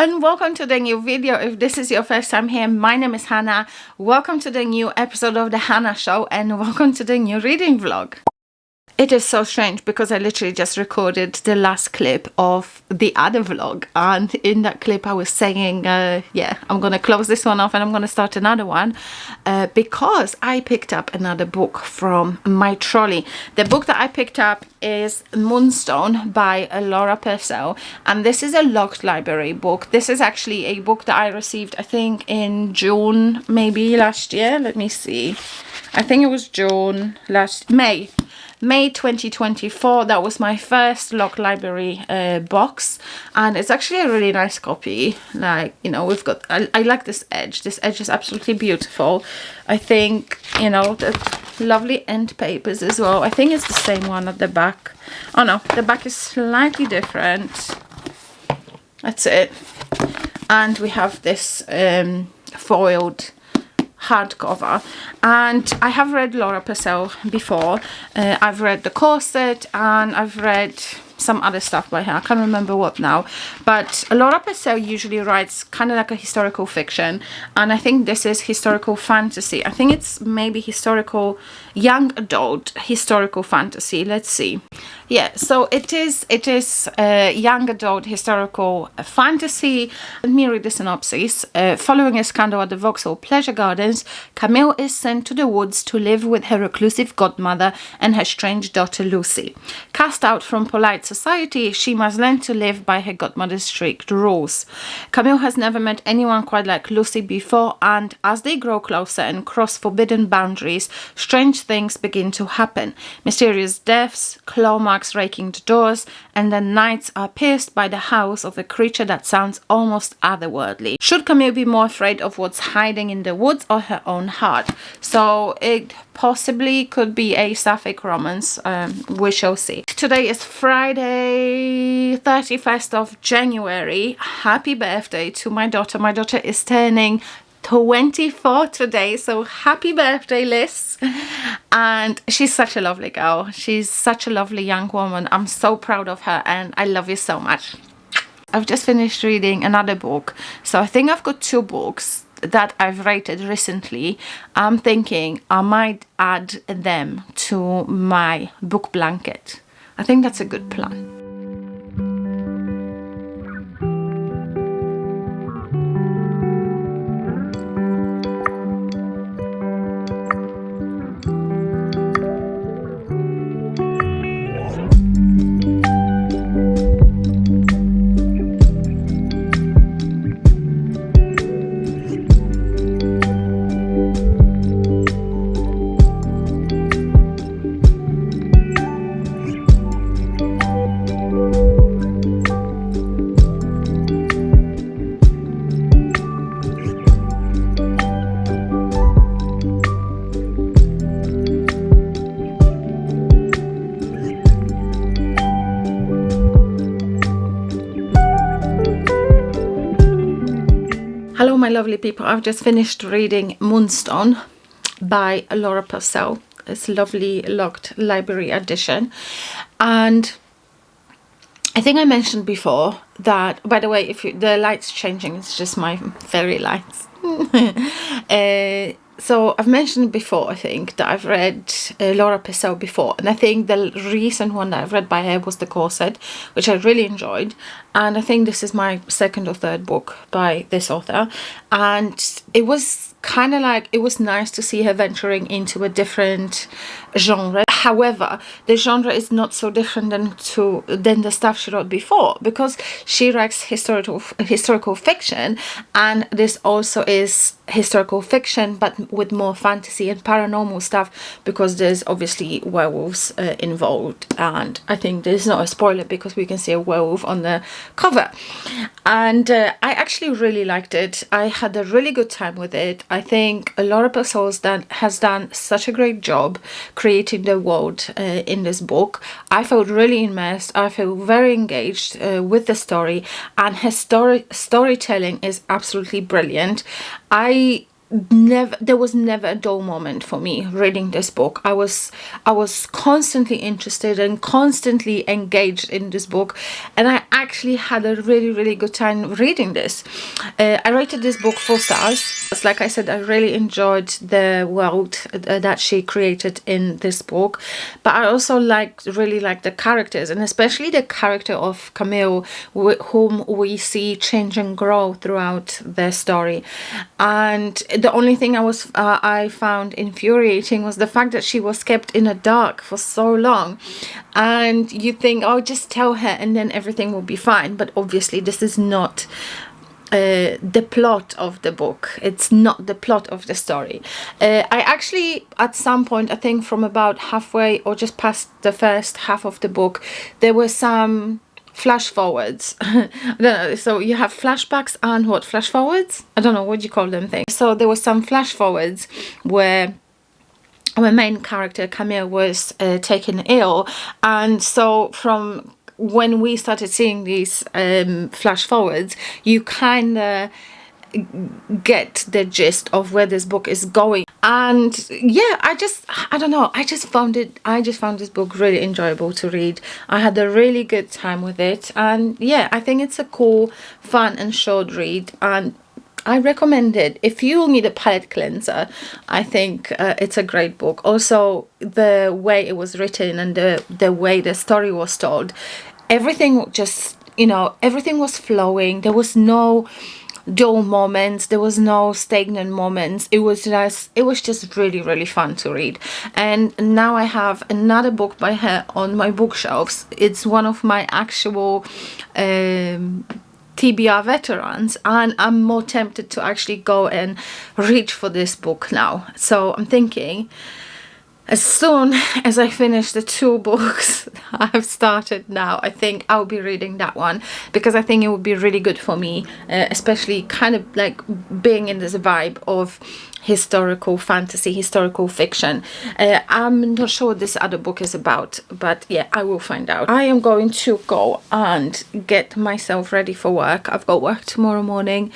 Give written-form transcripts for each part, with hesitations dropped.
and welcome to the new video. If this is your first time here, my name is Hannah. Welcome to the new episode of the Hannah Show and welcome to the new reading vlog. It is so strange because I literally just recorded the last clip of the other vlog, and in that clip I was saying yeah, I'm gonna close this one off and I'm gonna start another one because I picked up another book from my trolley. The book that I picked up is Moonstone by Laura Purcell, and this is a locked library book. This is actually a book that I received, I think in June maybe last year. Let me see, I think it was June May 2024. That was my first locked library box, and it's actually a really nice copy. Like, you know, we've got, I like this edge. This edge is absolutely beautiful. I think, you know, the lovely end papers as well. I think it's the same one at the back. Oh no, the back is slightly different. That's it. And we have this foiled hardcover, and I have read Laura Purcell before. I've read The Corset and I've read some other stuff by her. I can't remember what now, but Laura Purcell usually writes kind of like a historical fiction, and I think this is historical fantasy. I think it's maybe historical, young adult historical fantasy. Let's see. Yeah, so it is young adult historical fantasy. Let me read the synopsis. Following a scandal at the Vauxhall Pleasure Gardens, Camille is sent to the woods to live with her reclusive godmother and her strange daughter Lucy. Cast out from polite society, she must learn to live by her godmother's strict rules. Camille has never met anyone quite like Lucy before, and as they grow closer and cross forbidden boundaries, strange things begin to happen. Mysterious deaths, claw marks raking the doors, and the nights are pierced by the howls of a creature that sounds almost otherworldly. Should Camille be more afraid of what's hiding in the woods or her own heart? So it possibly could be a sapphic romance. We shall see. Today is Friday, 31st of January. Happy birthday to my daughter. My daughter is turning 24 today, so happy birthday, Liz. And she's such a lovely girl. She's such a lovely young woman. I'm so proud of her and I love you so much. I've just finished reading another book, so I think I've got two books that I've rated recently. I'm thinking I might add them to my book blanket. I think that's a good plan. Hello my lovely people, I've just finished reading Moonstone by Laura Purcell. It's a lovely locked library edition, and I think I mentioned before that, by the way, if the light's changing, it's just my fairy lights. So I've mentioned before, I think, that I've read Laura Purcell before, and I think the recent one that I've read by her was The Corset, which I really enjoyed, and I think this is my second or third book by this author, and it was kind of like, it was nice to see her venturing into a different genre. However, the genre is not so different than the stuff she wrote before, because she writes historical fiction, and this also is historical fiction but with more fantasy and paranormal stuff, because there's obviously werewolves involved, and I think there's not a spoiler because we can see a werewolf on the cover. And I actually really liked it. I had a really good time with it. I think Laura Purcell has done such a great job creating the world in this book. I felt really immersed. I feel very engaged with the story, and her storytelling is absolutely brilliant. I there was never a dull moment for me reading this book. I was constantly interested and constantly engaged in this book, and I actually had a really good time reading this. I rated this book 4 stars. Like I said, I really enjoyed the world that she created in this book, but I also really liked the characters, and especially the character of Camille, whom we see change and grow throughout the story. And the only thing I found infuriating was the fact that she was kept in the dark for so long, and you think, oh, just tell her and then everything will be fine. But obviously this is not the plot of the book. It's not the plot of the story. I actually, at some point, I think from about halfway or just past the first half of the book, there were some flash forwards. I don't know, so you have flashbacks and what, flash forwards? I don't know what you call them things. So there was some flash forwards where our main character Camille was taken ill, and so from when we started seeing these flash forwards, you kind of get the gist of where this book is going. And yeah, I don't know, I just found this book really enjoyable to read. I had a really good time with it, and yeah, I think it's a cool, fun and short read, and I recommend it. If you need a palette cleanser, I think it's a great book. Also, the way it was written and the way the story was told, everything just, everything was flowing. There was no dull moments, there was no stagnant moments. It was just really fun to read. And now I have another book by her on my bookshelves. It's one of my actual TBR veterans, and I'm more tempted to actually go and reach for this book now. So I'm thinking, as soon as I finish the 2 books I've started now, I think I'll be reading that one, because I think it would be really good for me, especially kind of like being in this vibe of historical fantasy, historical fiction. I'm not sure what this other book is about, but yeah, I will find out. I am going to go and get myself ready for work. I've got work tomorrow morning.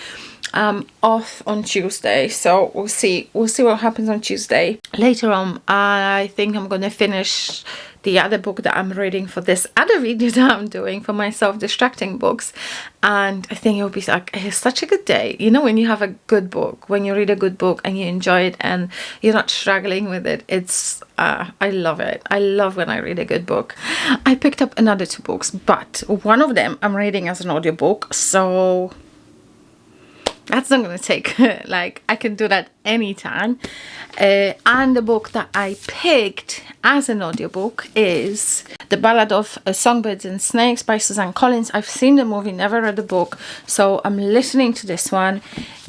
Off on Tuesday, so we'll see what happens on Tuesday. Later on, I think I'm gonna finish the other book that I'm reading for this other video that I'm doing for my self-distracting books, and I think it'll be like, it's such a good day, when you have a good book, when you read a good book and you enjoy it and you're not struggling with it. It's I love it. I love when I read a good book. I picked up another 2 books, but one of them I'm reading as an audiobook, so that's not going to take, I can do that anytime. And the book that I picked as an audiobook is The Ballad of Songbirds and Snakes by Suzanne Collins. I've seen the movie, never read the book, so I'm listening to this one.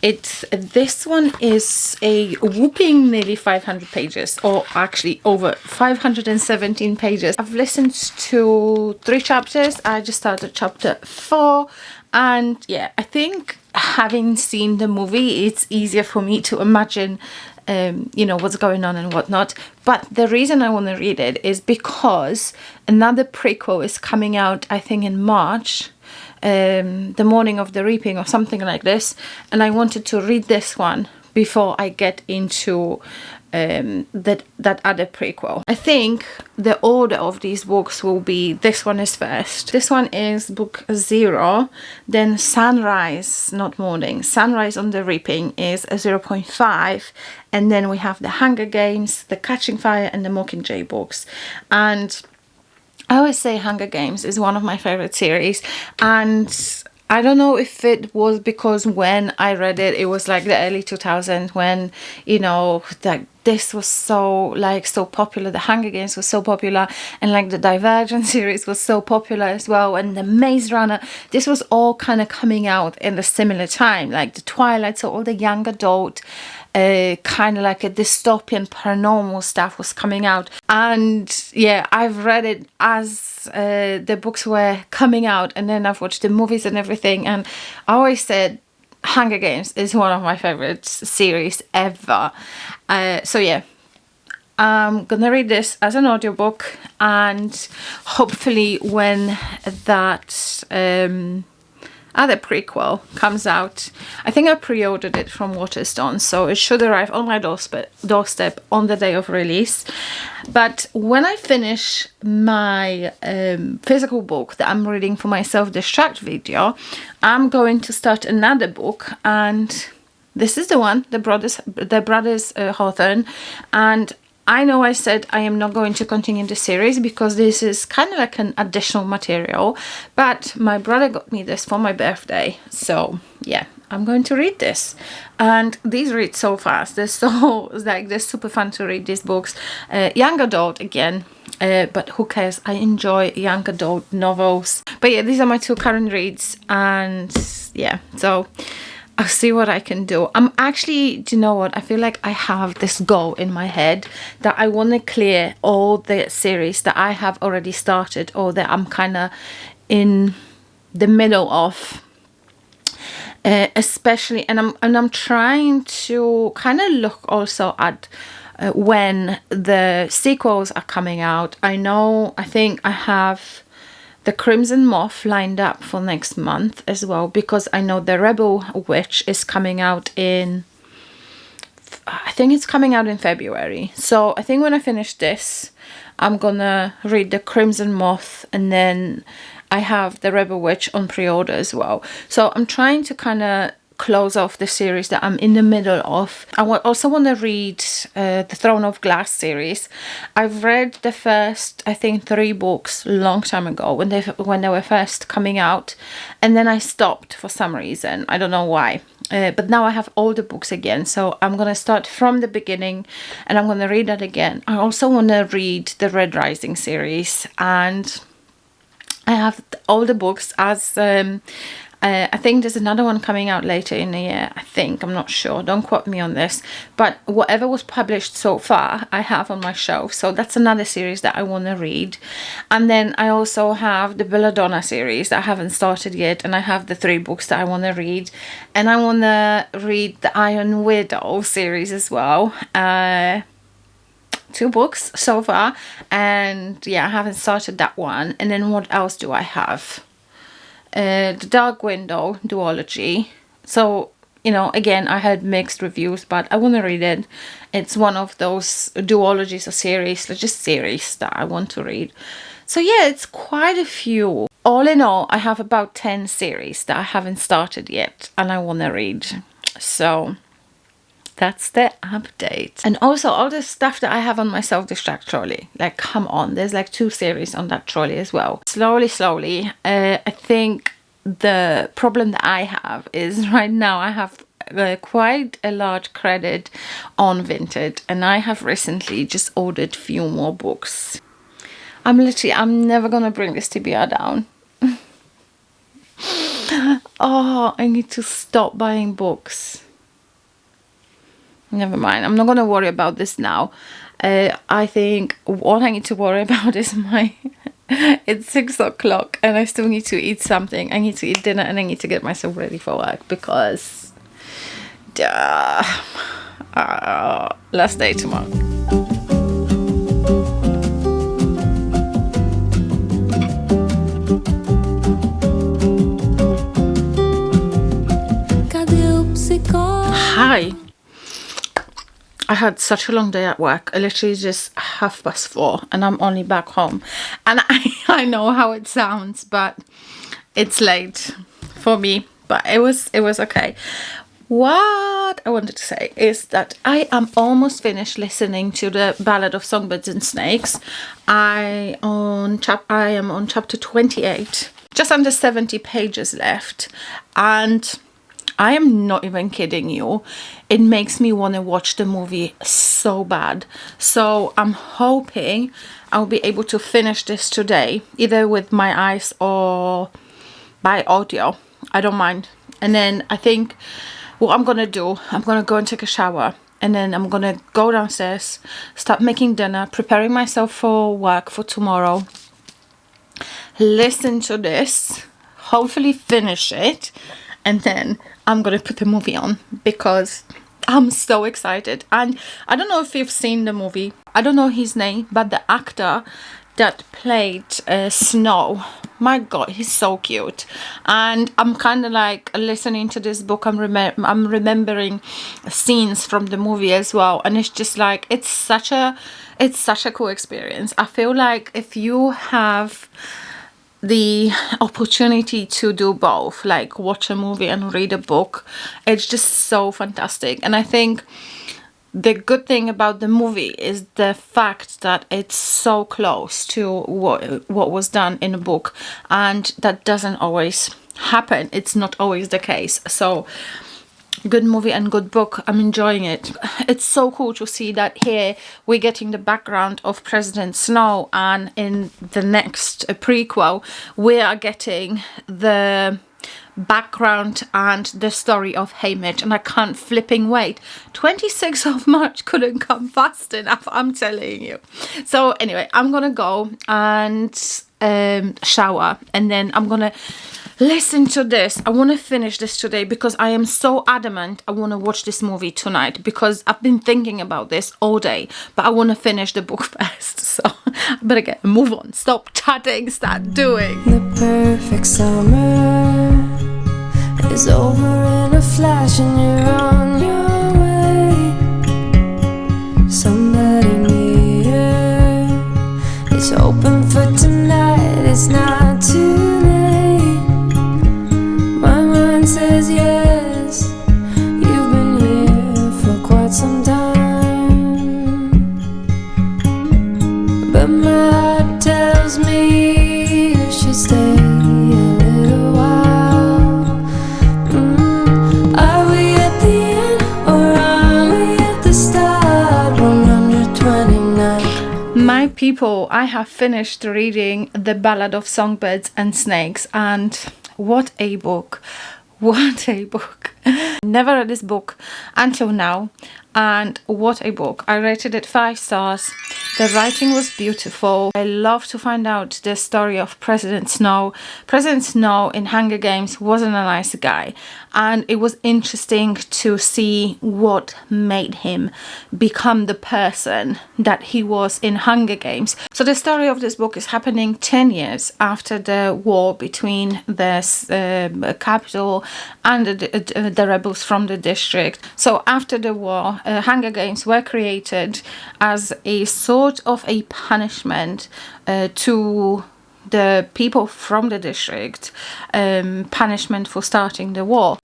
This one is a whopping nearly 500 pages, or actually over 517 pages. I've listened to 3 chapters. I just started chapter 4, and yeah, I think having seen the movie, it's easier for me to imagine what's going on and whatnot. But the reason I want to read it is because another prequel is coming out, I think in March, the morning of the reaping or something like this, and I wanted to read this one before I get into that other prequel. I think the order of these books will be, this one is first. This one is book 0, then Sunrise, not Morning, Sunrise on the Reaping is a 0.5, and then we have the Hunger Games, the Catching Fire and the Mockingjay books. And I always say Hunger Games is one of my favorite series, and I don't know if it was because when I read it, it was like the early 2000s when, this was so popular. The Hunger Games was so popular, and the Divergent series was so popular as well, and the Maze Runner. This was all kind of coming out in a similar time, like the Twilight, so all the young adult, kind of like a dystopian paranormal stuff was coming out. And yeah, I've read it as the books were coming out, and then I've watched the movies and everything, and I always said Hunger Games is one of my favorite series ever. So yeah, I'm gonna read this as an audiobook, and hopefully when that other prequel comes out. I think I pre-ordered it from Waterstone, so it should arrive on my doorstep on the day of release. But when I finish my physical book that I'm reading for my self-destruct video, I'm going to start another book, and this is the one, the Brothers Hawthorne. And I know I said I am not going to continue the series because this is kind of like an additional material, but my brother got me this for my birthday, so yeah, I'm going to read this. And these read so fast. They're super fun to read, these books. Young adult again, but who cares? I enjoy young adult novels. But yeah, these are my two current reads, and yeah, so I'll see what I can do. I'm actually, do you know what? I feel like I have this goal in my head that I want to clear all the series that I have already started, or that I'm kind of in the middle of. Especially, and I'm trying to kind of look also at when the sequels are coming out. I think I have the Crimson Moth lined up for next month as well, because I know the Rebel Witch is coming out in, I think it's coming out in February. So I think when I finish this, I'm gonna read the Crimson Moth, and then I have the Rebel Witch on pre-order as well. So I'm trying to kind of close off the series that I'm in the middle of. I also want to read the Throne of Glass series. I've read the first, I think, 3 books a long time ago when they were first coming out, and then I stopped for some reason. I don't know why. But now I have all the books again, so I'm going to start from the beginning and I'm going to read that again. I also want to read the Red Rising series, and I have all the books as I think there's another one coming out later in the year. I think, I'm not sure, don't quote me on this, but whatever was published so far I have on my shelf, so that's another series that I want to read. And then I also have the Belladonna series that I haven't started yet, and I have the 3 books that I want to read, and I want to read the Iron Widow series as well. 2 books so far, and yeah, I haven't started that one. And then what else do I have? The Dark Window duology. So, you know, again, I heard mixed reviews, but I want to read it. It's one of those duologies or series, just series that I want to read. So yeah, it's quite a few. All in all, I have about 10 series that I haven't started yet and I want to read. So that's the update. And also all the stuff that I have on my self-destruct trolley, like, come on, there's like 2 series on that trolley as well. Slowly, I think the problem that I have is right now I have quite a large credit on Vinted, and I have recently just ordered few more books. I'm never gonna bring this TBR down. Oh, I need to stop buying books. Never mind, I'm not going to worry about this now. I think all I need to worry about is it's 6 o'clock and I still need to eat something. I need to eat dinner and I need to get myself ready for work because last day tomorrow. Hi. I had such a long day at work. I literally just 4:30 and I'm only back home. And I know how it sounds, but it's late for me. But it was okay. What I wanted to say is that I am almost finished listening to the Ballad of Songbirds and Snakes. I am on chapter 28. Just under 70 pages left. And I am not even kidding you. It makes me want to watch the movie so bad. So I'm hoping I'll be able to finish this today, either with my eyes or by audio. I don't mind. And then I think what I'm going to do, I'm going to go and take a shower. And then I'm going to go downstairs, start making dinner, preparing myself for work for tomorrow. Listen to this, hopefully finish it. And then I'm going to put the movie on because I'm so excited. And I don't know if you've seen the movie. I don't know his name, but the actor that played Snow. My god, he's so cute. And I'm kind of like listening to this book, I'm remembering scenes from the movie as well, and it's just like it's such a cool experience. I feel like if you have the opportunity to do both, like watch a movie and read a book, it's just so fantastic. And I think the good thing about the movie is the fact that it's so close to what was done in a book, and that doesn't always happen. It's not always the case. So good movie and good book. I'm enjoying it. It's so cool to see that here we're getting the background of President Snow, and in the next prequel we are getting the background and the story of Haymitch, and I can't flipping wait. 26th of March couldn't come fast enough, I'm telling you. So anyway, I'm gonna go and shower, and then I'm gonna listen to this. I want to finish this today because I am so adamant I want to watch this movie tonight, because I've been thinking about this all day, but I want to finish the book first. So I better move on, stop chatting, start doing. The perfect summer is over in a flash, and you're on your way. Somebody near is hoping for tonight. It's not too late. My mind says yes, you've been here for quite some time, but my heart tells me you should stay a little while. Are we at the end or are we at the start? 129. My people, I have finished reading The Ballad of Songbirds and Snakes, and what a book. What a book. Never read this book until now, and what a book. I rated it 5 stars. The writing was beautiful. I love to find out the story of President Snow. President Snow in Hunger Games wasn't a nice guy, and it was interesting to see what made him become the person that he was in Hunger Games. So the story of this book is happening 10 years after the war between the capital and the rebels from the district. So after the war, Hunger Games were created as a sort of a punishment to the people from the district, punishment for starting the war.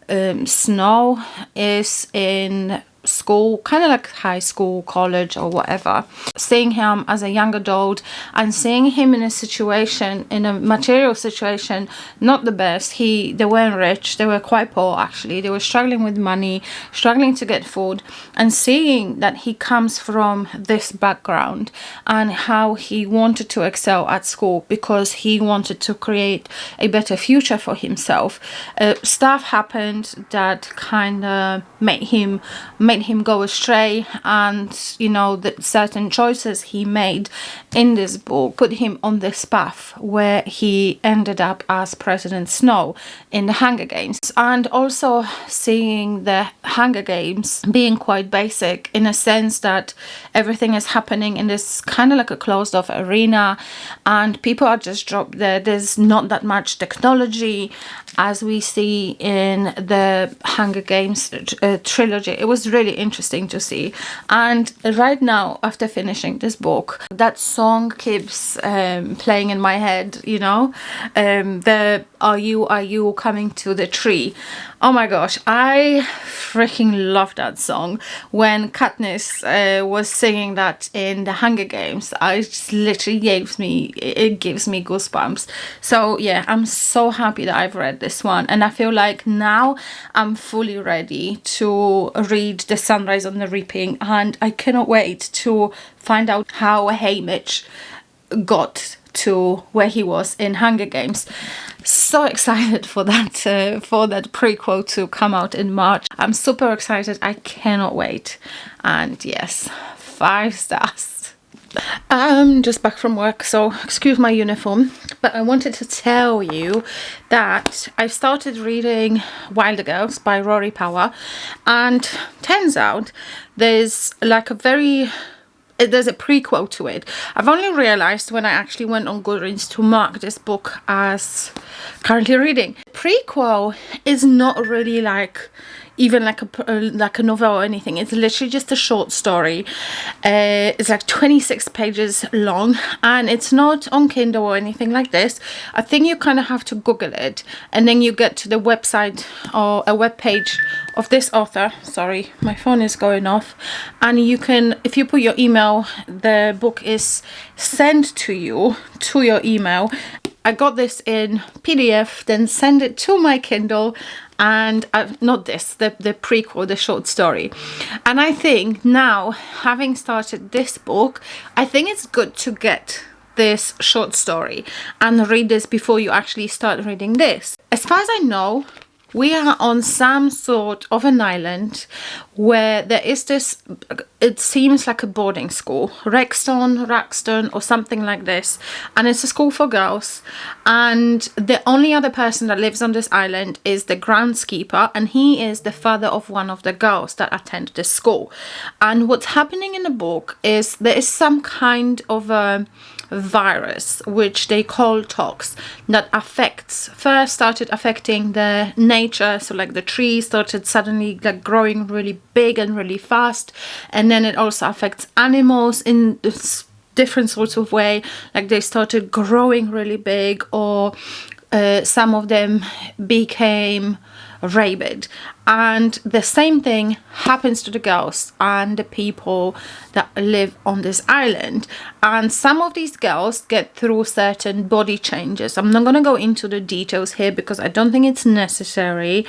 Snow is in school, kind of like high school, college or whatever. Seeing him as a young adult and seeing him in a situation, in a material situation, not the best. They weren't rich, they were quite poor actually. They were struggling with money, struggling to get food, and seeing that he comes from this background and how he wanted to excel at school because he wanted to create a better future for himself. Stuff happened that kind of made him go astray, and you know that certain choices he made in this book put him on this path where he ended up as President Snow in the Hunger Games. And also seeing the Hunger Games being quite basic in a sense that everything is happening in this kind of like a closed off arena, and people are just dropped there. There's not that much technology as we see in the Hunger Games trilogy. It was really interesting to see. And right now, after finishing this book, that song keeps playing in my head, you know, the are you coming to the tree? Oh my gosh, I freaking love that song. When Katniss was singing that in the Hunger Games, it just literally gives me goosebumps. So yeah, I'm so happy that I've read this one, and I feel like now I'm fully ready to read The Sunrise on the Reaping, and I cannot wait to find out how Haymitch got to where he was in Hunger Games. So excited for that prequel to come out in March. I'm super excited. I cannot wait. And yes, 5 stars. I'm just back from work, so excuse my uniform, but I wanted to tell you that I started reading Wilder Girls by Rory Power, and turns out there's like a very there's a prequel to it. I've only realized when I actually went on Goodreads to mark this book as currently reading. Prequel is not really like even like a novel or anything. It's literally just a short story. It's like 26 pages long, and it's not on Kindle or anything like this. I think you kind of have to Google it, and then you get to the website or a web page of this author. Sorry, my phone is going off. And you can, if you put your email, the book is sent to you to your email. I got this in PDF, then send it to my Kindle, and not this, the prequel, the short story. And I think now, having started this book, I think it's good to get this short story and read this before you actually start reading this. As far as I know, we are on some sort of an island where there is this, it seems like a boarding school, Raxton or something like this, and it's a school for girls, and the only other person that lives on this island is the groundskeeper, and he is the father of one of the girls that attend the school. And what's happening in the book is there is some kind of a virus which they call tox that first started affecting the nature, so like the trees started suddenly like growing really big and really fast, and then it also affects animals in different sorts of way, like they started growing really big, or some of them became rabid. And the same thing happens to the girls and the people that live on this island. And some of these girls get through certain body changes. I'm not going to go into the details here because I don't think it's necessary,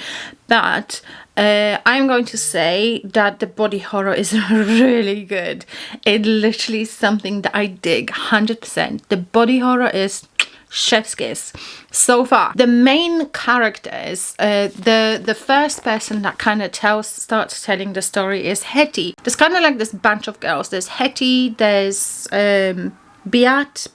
but I'm going to say that the body horror is really good. It literally is something that I dig 100%. The body horror is chef's kiss so far. The main characters, the first person that kind of starts telling the story is Hetty. There's kind of like this bunch of girls. There's Hetty, there's Beat,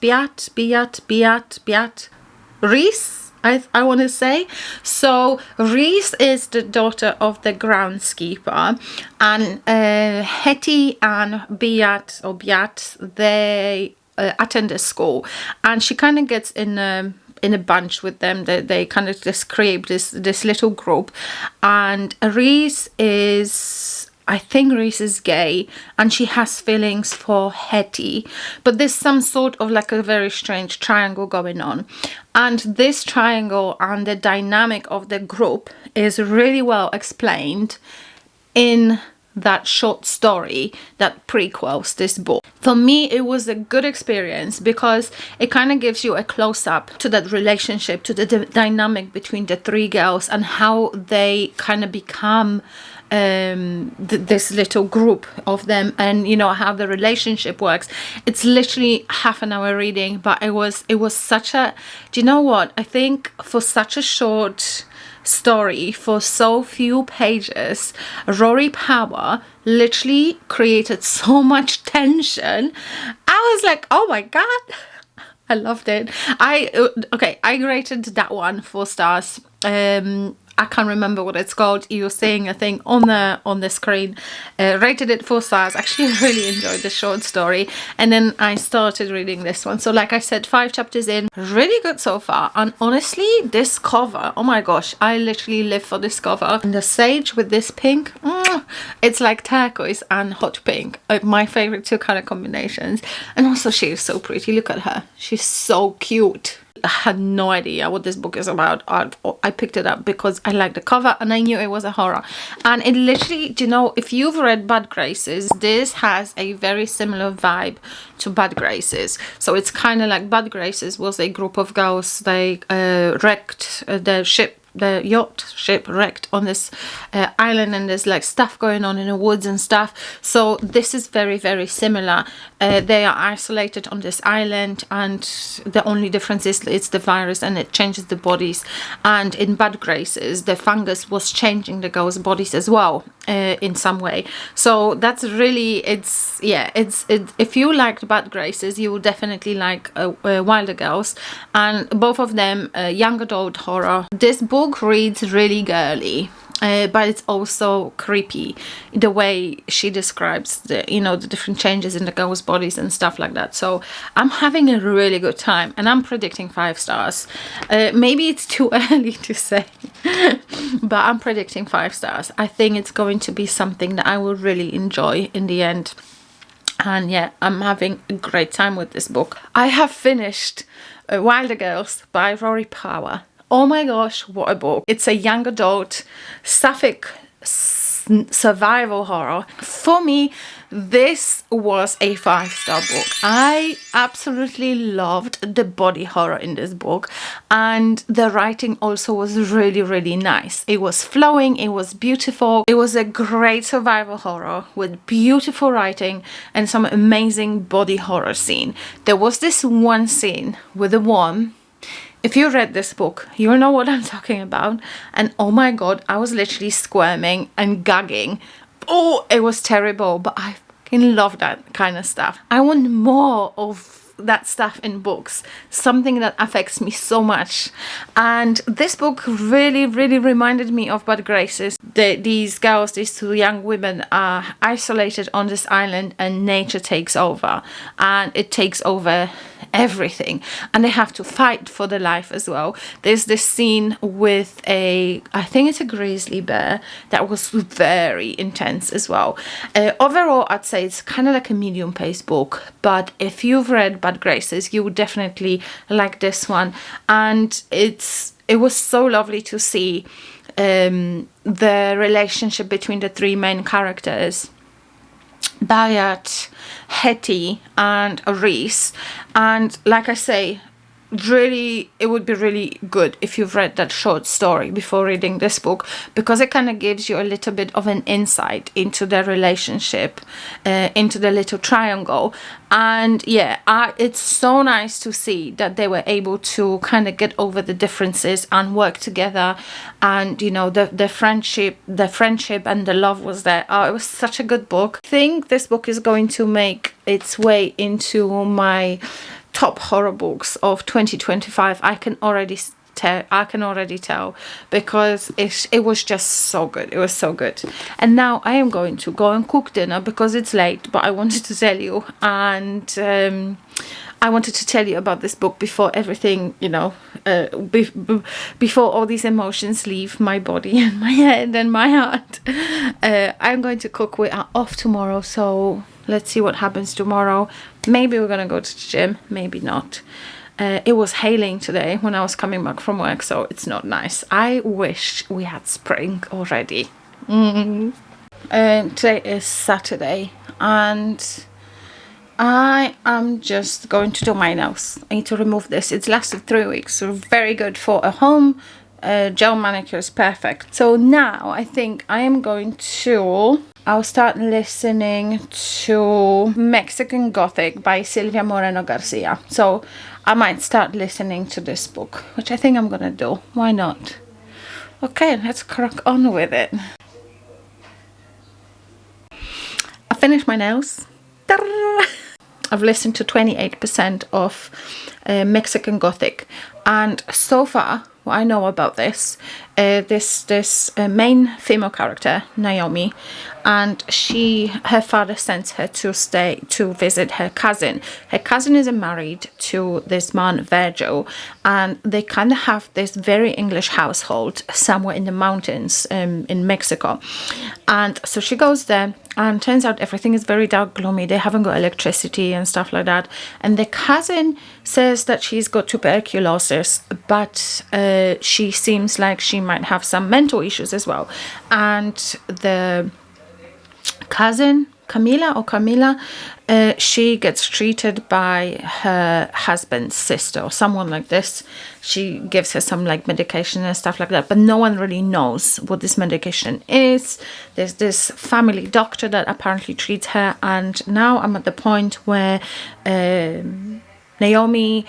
Reese, I want to say. So Reese is the daughter of the groundskeeper, and Hetty and Beat, they attend a school, and she kind of gets in a bunch with them. They kind of just create this little group, and Reese is, I think Reese is gay, and she has feelings for Hetty, but there's some sort of like a very strange triangle going on, and this triangle and the dynamic of the group is really well explained in that short story that prequels this book. For me, it was a good experience because it kind of gives you a close-up to that relationship, to the dynamic between the three girls and how they kind of become this little group of them, and you know how the relationship works. It's literally half an hour reading, but it was such a, do you know what, I think for such a short story, for so few pages, Rory Power literally created so much tension. I was like, oh my god, I loved it. I rated that one 4 stars. I can't remember what it's called. You were saying a thing on the screen. Rated it 4 stars. Actually really enjoyed the short story, and then I started reading this one. So like I said, 5 chapters in, really good so far. And honestly, this cover, oh my gosh, I literally live for this cover. And the sage with this pink, it's like turquoise and hot pink, my favorite 2 color combinations. And also she is so pretty. Look at her, she's so cute. I had no idea what this book is about. I picked it up because I liked the cover and I knew it was a horror. And it literally, you know, if you've read Bad Graces, this has a very similar vibe to Bad Graces. So it's kind of like Bad Graces was a group of girls. They wrecked the yacht ship wrecked on this island, and there's like stuff going on in the woods and stuff. So this is very, very similar. They are isolated on this island, and the only difference is it's the virus and it changes the bodies. And in Bad Graces, the fungus was changing the girls' bodies as well in some way. So that's really, if you liked Bad Graces, you will definitely like Wilder Girls, and both of them young adult horror. This book reads really girly. but it's also creepy the way she describes the, you know, the different changes in the girls' bodies and stuff like that. So I'm having a really good time, and I'm predicting 5 stars. Maybe it's too early to say, but I'm predicting 5 stars. I think it's going to be something that I will really enjoy in the end. And yeah, I'm having a great time with this book. I have finished Wilder Girls by Rory Power. Oh my gosh, what a book. It's a young adult sapphic survival horror. For me, this was a 5-star book. I absolutely loved the body horror in this book, and the writing also was really, really nice. It was flowing, it was beautiful. It was a great survival horror with beautiful writing and some amazing body horror scene. There was this one scene with a worm. If you read this book, you know what I'm talking about. And oh my god, I was literally squirming and gagging. Oh, it was terrible, but I fucking love that kind of stuff. I want more of that stuff in books, something that affects me so much. And this book really, really reminded me of Bad Graces. These girls, these 2 young women, are isolated on this island, and nature takes over, and it takes over everything, and they have to fight for their life as well. There's this scene with I think it's a grizzly bear, that was very intense as well. Overall, I'd say it's kind of like a medium-paced book, but if you've read Bad Graces, you would definitely like this one. And it was so lovely to see the relationship between the 3 main characters, Bayat, Hetty and Reese. And like I say, really, it would be really good if you've read that short story before reading this book, because it kind of gives you a little bit of an insight into their relationship, into the little triangle. And yeah, it's so nice to see that they were able to kind of get over the differences and work together, and you know, the friendship and the love was there. Oh, it was such a good book. I think this book is going to make its way into my top horror books of 2025. I can already tell, because it was just so good. It was so good. And now I am going to go and cook dinner because it's late, but I wanted to tell you, and I wanted to tell you about this book before everything, you know, before all these emotions leave my body and my head and my heart. I'm going to cook. We are off tomorrow, so let's see what happens tomorrow. Maybe we're gonna go to the gym, maybe not. It was hailing today when I was coming back from work, so it's not nice. I wish we had spring already. Today is Saturday, and I am just going to do my nails. I need to remove this. It's lasted 3 weeks, so very good for a home. Gel manicure is perfect. So now I think I am going to... I'll start listening to Mexican Gothic by Silvia Moreno Garcia. So I might start listening to this book, which I think I'm gonna do. Why not? Okay, let's crack on with it. I finished my nails. I've listened to 28% of Mexican Gothic, and so far what I know about this main female character, Naomi, and her father sends her to visit her cousin. Her cousin is married to this man, Virgil, and they kind of have this very English household somewhere in the mountains in Mexico. And so she goes there, and turns out everything is very dark, gloomy. They haven't got electricity and stuff like that. And the cousin says that she's got tuberculosis, but she seems like she might have some mental issues as well. And the cousin, Camila, she gets treated by her husband's sister or someone like this. She gives her some like medication and stuff like that, but no one really knows what this medication is. There's this family doctor that apparently treats her, and now I'm at the point where Naomi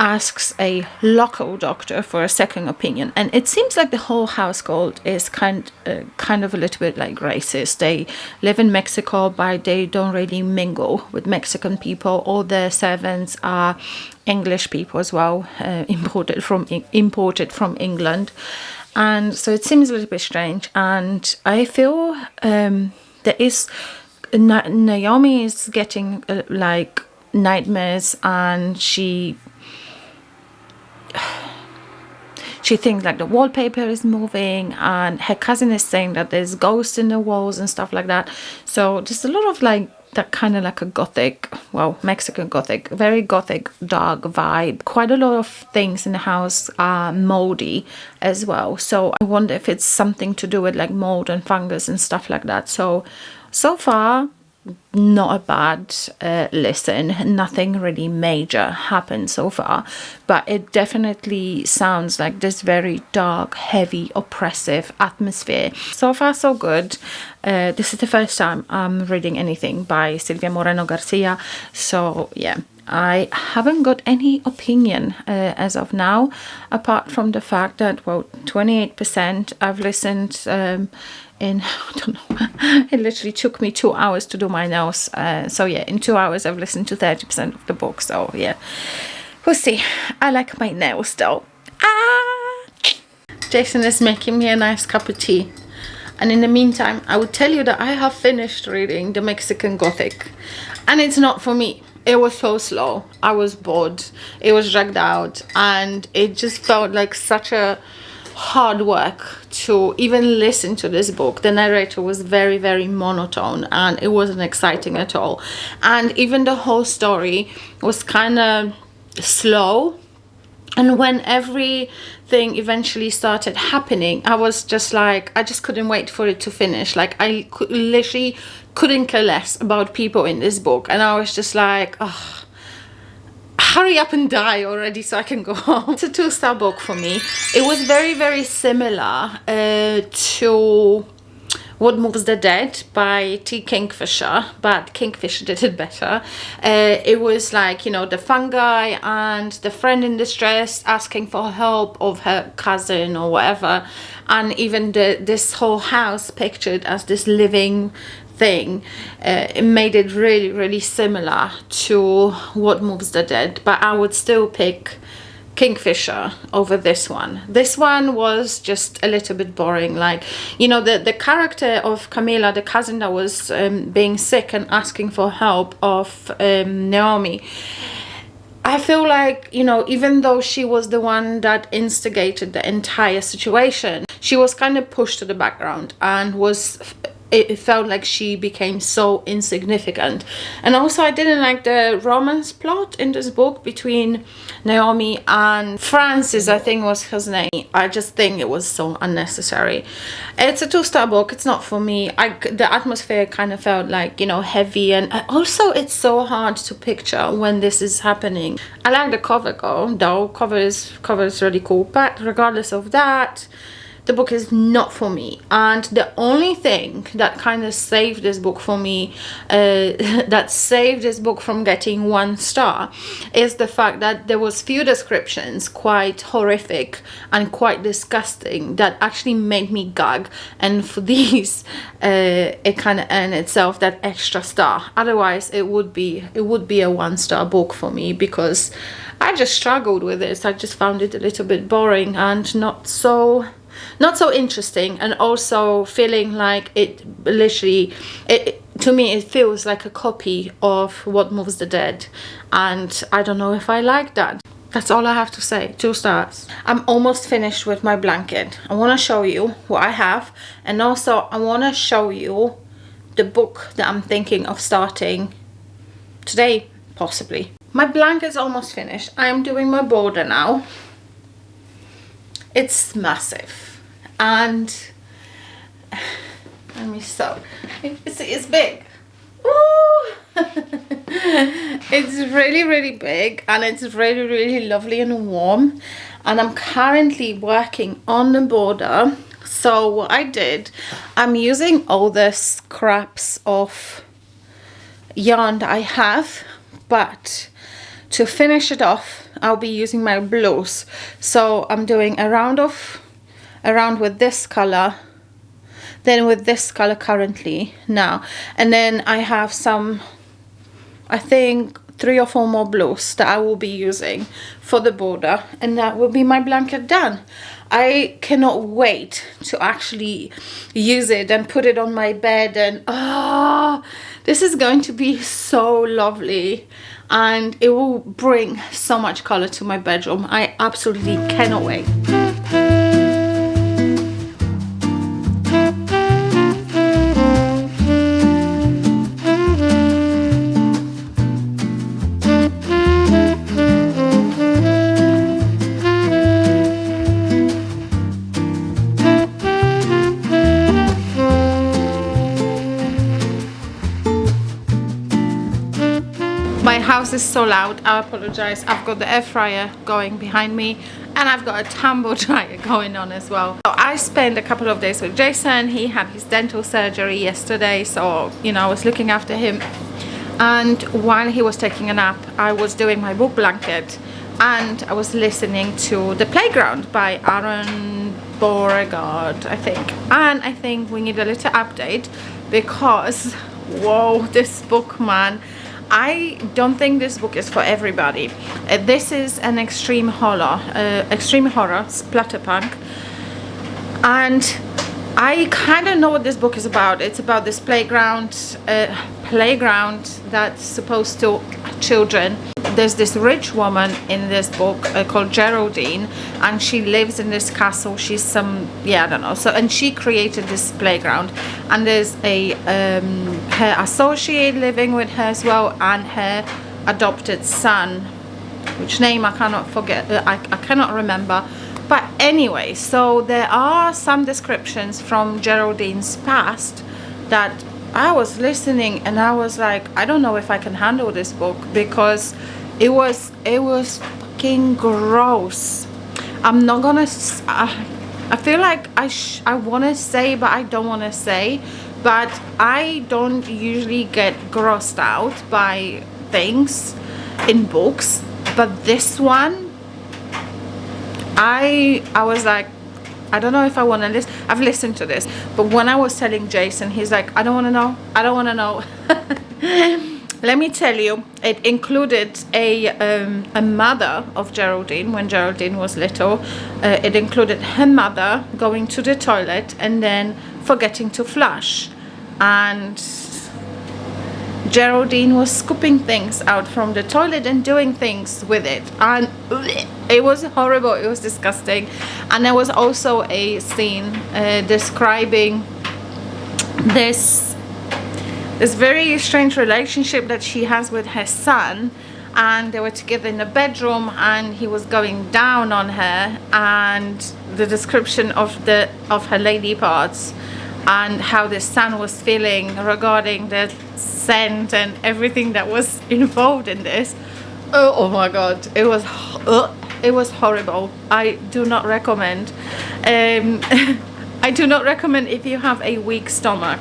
asks a local doctor for a second opinion, and it seems like the whole household is kind of a little bit like racist. They live in Mexico, but they don't really mingle with Mexican people. All their servants are English people as well, imported from England. and so it seems a little bit strange. And I feel there is Naomi is getting like nightmares, and she thinks like the wallpaper is moving, and her cousin is saying that there's ghosts in the walls and stuff like that. So there's a lot of like that kind of like a gothic, well, Mexican Gothic, very gothic dark vibe. Quite a lot of things in the house are moldy as well, so I wonder if it's something to do with like mold and fungus and stuff like that. So far, not a bad listen. Nothing really major happened so far, but it definitely sounds like this very dark, heavy, oppressive atmosphere. So far so good. This is the first time I'm reading anything by Silvia Moreno Garcia, so yeah, I haven't got any opinion as of now, apart from the fact that, well, 28% I've listened in, I don't know, it literally took me 2 hours to do my nails. So yeah, in 2 hours I've listened to 30% of the book. So yeah, we'll see. I like my nails though. Jason is making me a nice cup of tea. And in the meantime, I would tell you that I have finished reading the Mexican Gothic. And it's not for me. It was so slow. I was bored. It was dragged out. And it just felt like such a hard work to even listen to this book. The narrator was very, very monotone, and it wasn't exciting at all. And even the whole story was kind of slow. And when everything eventually started happening, I was just like, I just couldn't wait for it to finish. Like, I literally couldn't care less about people in this book. And I was just like, oh, hurry up and die already so I can go home. It's a 2-star book for me. It was very, very similar to What Moves the Dead by T. Kingfisher, but Kingfisher did it better. It was like, you know, the fungi and the friend in distress asking for help of her cousin or whatever, and even this whole house pictured as this living thing. It made it really, really similar to What Moves the Dead, but I would still pick Kingfisher over this one. This one was just a little bit boring. Like, you know, the character of Camila, the cousin that was being sick and asking for help of Naomi, I feel like, you know, even though she was the one that instigated the entire situation, she was kind of pushed to the background and it felt like she became so insignificant. And also I didn't like the romance plot in this book between Naomi and Francis, I think was his name. I just think it was so unnecessary. It's a 2-star book. It's not for me. The atmosphere kind of felt like, you know, heavy, and also it's so hard to picture when this is happening. I like the cover though. Cover is really cool, but regardless of that, the book is not for me. And the only thing that kind of saved this book for me, that saved this book from getting 1 star, is the fact that there was few descriptions quite horrific and quite disgusting that actually made me gag, and for these it kind of earned itself that extra star. Otherwise it would be a 1-star book for me, because I just struggled with this. I just found it a little bit boring and not so interesting, and also feeling like it literally, to me it feels like a copy of What Moves the Dead, and I don't know if I like that. That's all I have to say. 2 stars. I'm almost finished with my blanket. I want to show you what I have, and also I want to show you the book that I'm thinking of starting today, possibly. My blanket's almost finished. I'm doing my border now. It's massive, and let me sew. It's big. Ooh. It's really, really big, and it's really, really lovely and warm. And I'm currently working on the border. So what I did, I'm using all the scraps of yarn that I have, but to finish it off, I'll be using my blues. So I'm doing a round with this color, then with this color currently now, and then I have some, I think 3 or 4 more blues that I will be using for the border, and that will be my blanket done. I cannot wait to actually use it and put it on my bed, and this is going to be so lovely, and it will bring so much color to my bedroom. I absolutely cannot wait. My house is so loud, I apologize. I've got the air fryer going behind me, and I've got a tumble dryer going on as well. So I spent a couple of days with Jason. He had his dental surgery yesterday, so you know, I was looking after him, and while he was taking a nap, I was doing my book blanket, and I was listening to The Playground by Aaron Beauregard, I think. And I think we need a little update because whoa, this book, man, I don't think this book is for everybody. This is an extreme horror splatterpunk, and I kind of know what this book is about. It's about this playground that's supposed to children. There's this rich woman in this book called Geraldine, and she lives in this castle. She's some, yeah, I don't know. So, and she created this playground, and there's a her associate living with her as well, and her adopted son, which name I cannot forget. I cannot remember. But anyway, so there are some descriptions from Geraldine's past that I was listening, and I was like, I don't know if I can handle this book, because it was fucking gross. I'm not gonna I feel like I want to say, but I don't want to say. But I don't usually get grossed out by things in books, but this one, I was like, I don't know if I want to listen. I've listened to this, but when I was telling Jason, he's like, I don't want to know. I don't want to know. Let me tell you, it included a mother of Geraldine when Geraldine was little. It included her mother going to the toilet and then forgetting to flush, and Geraldine was scooping things out from the toilet and doing things with it, and it was horrible. It was disgusting. And there was also a scene describing this very strange relationship that she has with her son, and they were together in the bedroom, and he was going down on her, and the description of her lady parts and how the son was feeling regarding the scent and everything that was involved in this. Oh my god, it was horrible. I do not recommend. I do not recommend if you have a weak stomach.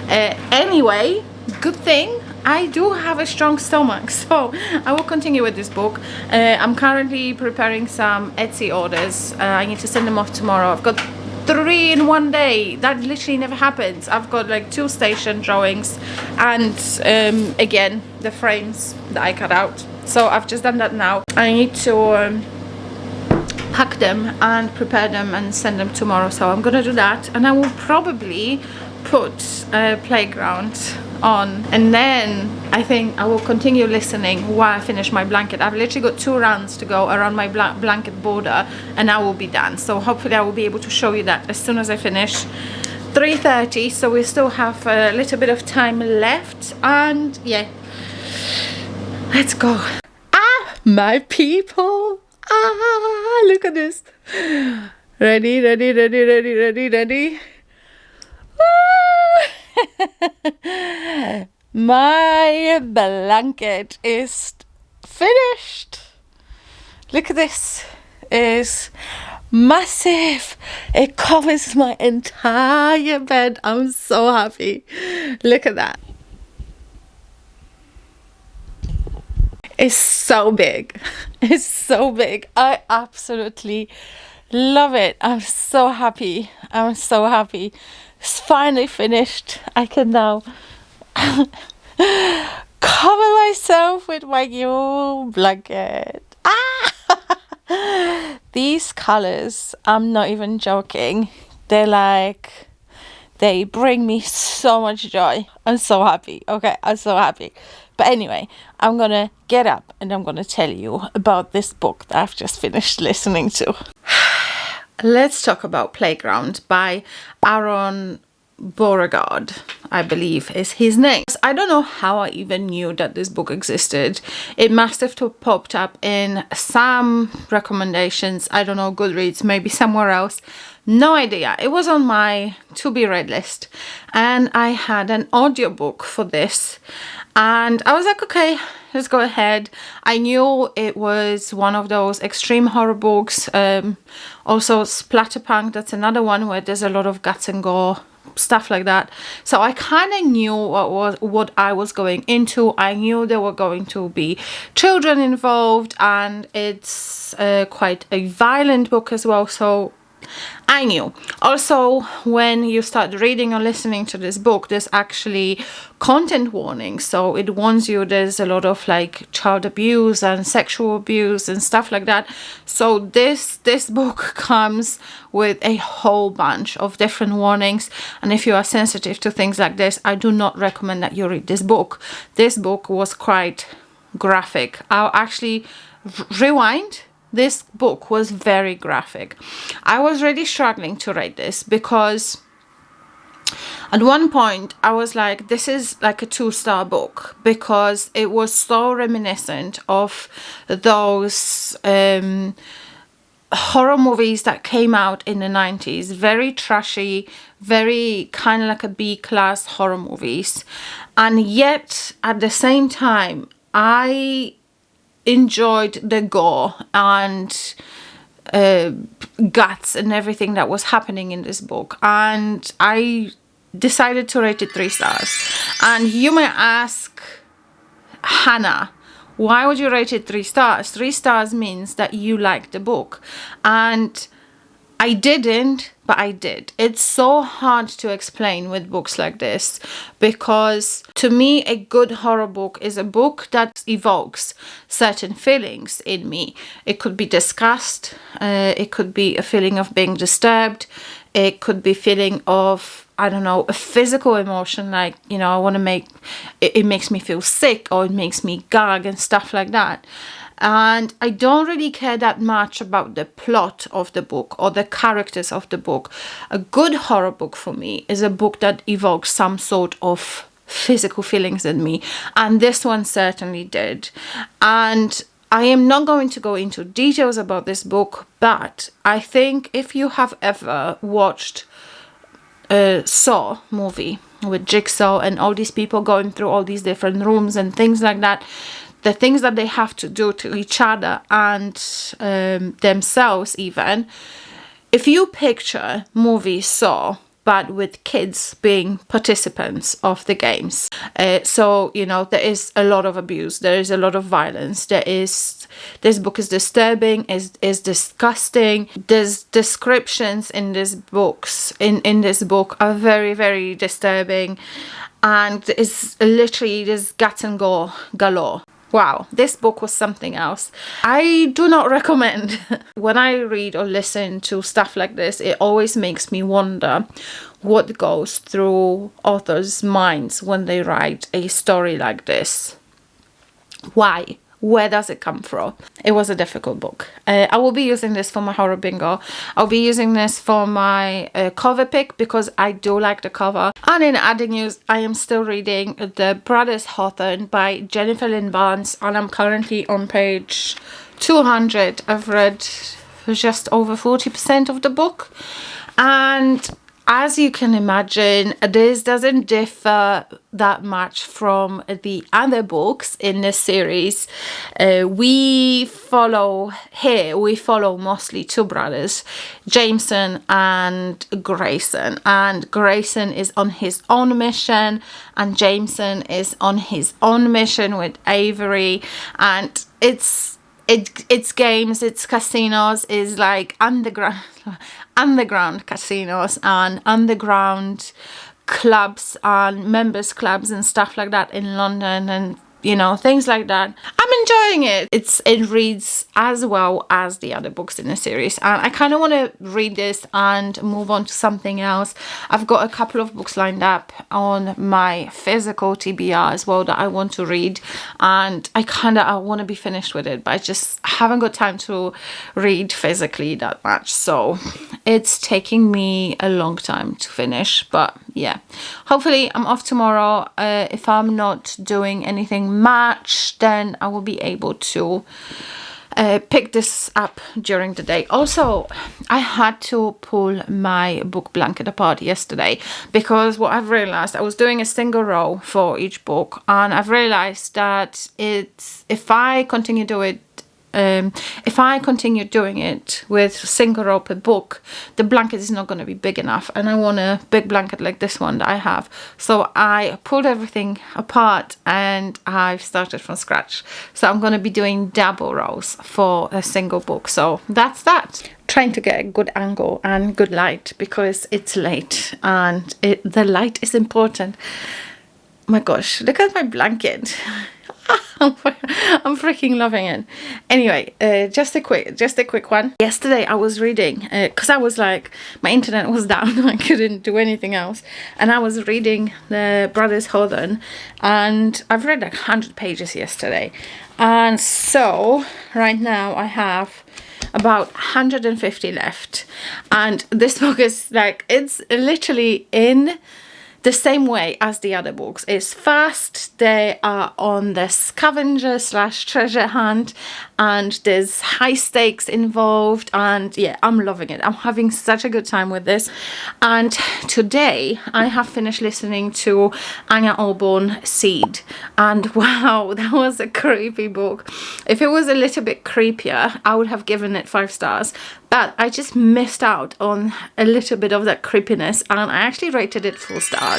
Anyway, good thing I do have a strong stomach, so I will continue with this book. I'm currently preparing some Etsy orders. I need to send them off tomorrow. I've got 3 in one day. That literally never happens. I've got like 2 station drawings, and again, the frames that I cut out. So I've just done that now. I need to pack them and prepare them and send them tomorrow, so I'm gonna do that, and I will probably put a playground on, and then I think I will continue listening while I finish my blanket. I've literally got 2 rounds to go around my blanket border, and I will be done. So hopefully I will be able to show you that as soon as I finish. 3:30, so we still have a little bit of time left, and yeah, let's go. My people, look at this. Ready. My blanket is finished. Look at this. It's massive. It covers my entire bed. I'm so happy. Look at that. It's so big. It's so big. I absolutely love it. I'm so happy. I'm so happy. It's finally finished. I can now cover myself with my new blanket. These colors, I'm not even joking. They bring me so much joy. I'm so happy. Okay, I'm so happy. But anyway, I'm gonna get up and I'm gonna tell you about this book that I've just finished listening to. Let's talk about Playground by Aaron Beauregard, I believe is his name. I don't know how I even knew that this book existed. It must have popped up in some recommendations. I don't know, Goodreads, maybe somewhere else. No idea. It was on my to be read list and I had an audiobook for this and I was like, okay, let's go ahead. I knew it was one of those extreme horror books. Also Splatterpunk, that's another one where there's a lot of guts and gore, stuff like that. So I kind of knew what I was going into. I knew there were going to be children involved and it's quite a violent book as well, so I knew. Also, when you start reading or listening to this book, there's actually content warnings. So it warns you there's a lot of like child abuse and sexual abuse and stuff like that. So this book comes with a whole bunch of different warnings. And if you are sensitive to things like this, I do not recommend that you read this book. This book was quite graphic. I'll actually rewind. This book was very graphic. I was really struggling to read this because at one point I was like, this is like a 2-star book because it was so reminiscent of those horror movies that came out in the 90s. Very trashy, very kind of like a B-class horror movies. And yet at the same time, I enjoyed the gore and guts and everything that was happening in this book, and I decided to rate it 3 stars. And you may ask, Hannah, why would you rate it 3 stars? 3 stars means that you like the book, and I didn't, but I did. It's so hard to explain with books like this because to me, a good horror book is a book that evokes certain feelings in me. It could be disgust, it could be a feeling of being disturbed, it could be feeling of, I don't know, a physical emotion, like, you know, I want to make, it makes me feel sick or it makes me gag and stuff like that. And I don't really care that much about the plot of the book or the characters of the book. A good horror book for me is a book that evokes some sort of physical feelings in me. And this one certainly did. And I am not going to go into details about this book, but I think if you have ever watched a Saw movie with Jigsaw and all these people going through all these different rooms and things like that, the things that they have to do to each other and themselves even. If you picture movie Saw, but with kids being participants of the games. So, you know, there is a lot of abuse. There is a lot of violence. This book is disturbing, is disgusting. There's descriptions in this book are very, very disturbing. And it's literally this guts and gore galore. Wow, this book was something else. I do not recommend. When I read or listen to stuff like this, it always makes me wonder what goes through authors' minds when they write a story like this. Why? Where does it come from? It was a difficult book. I will be using this for my horror bingo. I'll be using this for my cover pick because I do like the cover. And in adding news, I am still reading The Brothers Hawthorne by Jennifer Lynn Barnes, and I'm currently on page 200. I've read just over 40% of the book. And as you can imagine, this doesn't differ that much from the other books in this series. We follow mostly 2 brothers, Jameson and Grayson. And Grayson is on his own mission and Jameson is on his own mission with Avery. And it's games, it's casinos, is like underground casinos and underground clubs and members clubs and stuff like that in London, and you know, things like that. I'm enjoying it. It reads as well as the other books in the series, and I kind of want to read this and move on to something else. I've got a couple of books lined up on my physical TBR as well that I want to read, and I want to be finished with it, but I just haven't got time to read physically that much, so it's taking me a long time to finish. But yeah, hopefully I'm off tomorrow. If I'm not doing anything much, then I will be able to pick this up during the day. Also, I had to pull my book blanket apart yesterday because what I've realized, I was doing a single row for each book, and I've realized that if I continue doing it with single row per book, the blanket is not going to be big enough, and I want a big blanket like this one that I have. So I pulled everything apart and I've started from scratch. So I'm going to be doing double rows for a single book. So that's that. Trying to get a good angle and good light because it's late and the light is important. My gosh, look at my blanket. I'm freaking loving it. Anyway, just a quick one. Yesterday I was reading because I was like, my internet was down. I couldn't do anything else, and I was reading the Brothers Hawthorne, and I've read like 100 pages yesterday, and so right now I have about 150 left, and this book is like, it's literally in the same way as the other books. Is fast, they are on the scavenger / treasure hunt, and there's high stakes involved, and yeah, I'm loving it. I'm having such a good time with this. And today I have finished listening to Anya Alborn Seed, and wow, that was a creepy book. If it was a little bit creepier, I would have given it 5 stars, but I just missed out on a little bit of that creepiness, and I actually rated it 4 stars.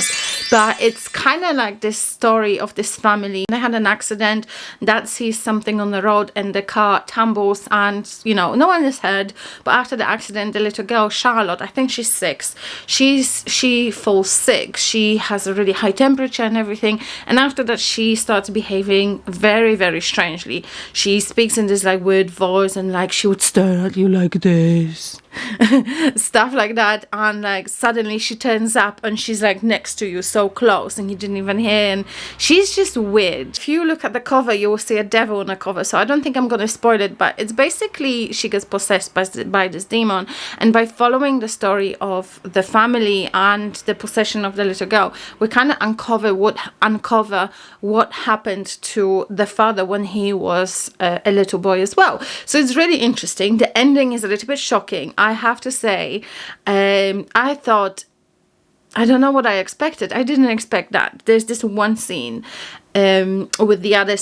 But it's kind of like this story of this family. They had an accident. Dad sees something on the road and the car tumbles, and you know, no one is hurt. But after the accident, the little girl Charlotte, I think she's 6, she falls sick. She has a really high temperature and everything, and after that she starts behaving very, very strangely. She speaks in this like weird voice, and like she would stare at you like this. Stuff like that, and like suddenly she turns up and she's like next to you, so close, and you didn't even hear, and she's just weird. If you look at the cover, you will see a devil on the cover, so I don't think I'm gonna spoil it, but it's basically she gets possessed by this demon, and by following the story of the family and the possession of the little girl, we kind of uncover what happened to the father when he was a little boy as well. So it's really interesting. The ending is a little bit shocking, I have to say. I thought, I don't know what I expected. I didn't expect that. There's this one scene with the other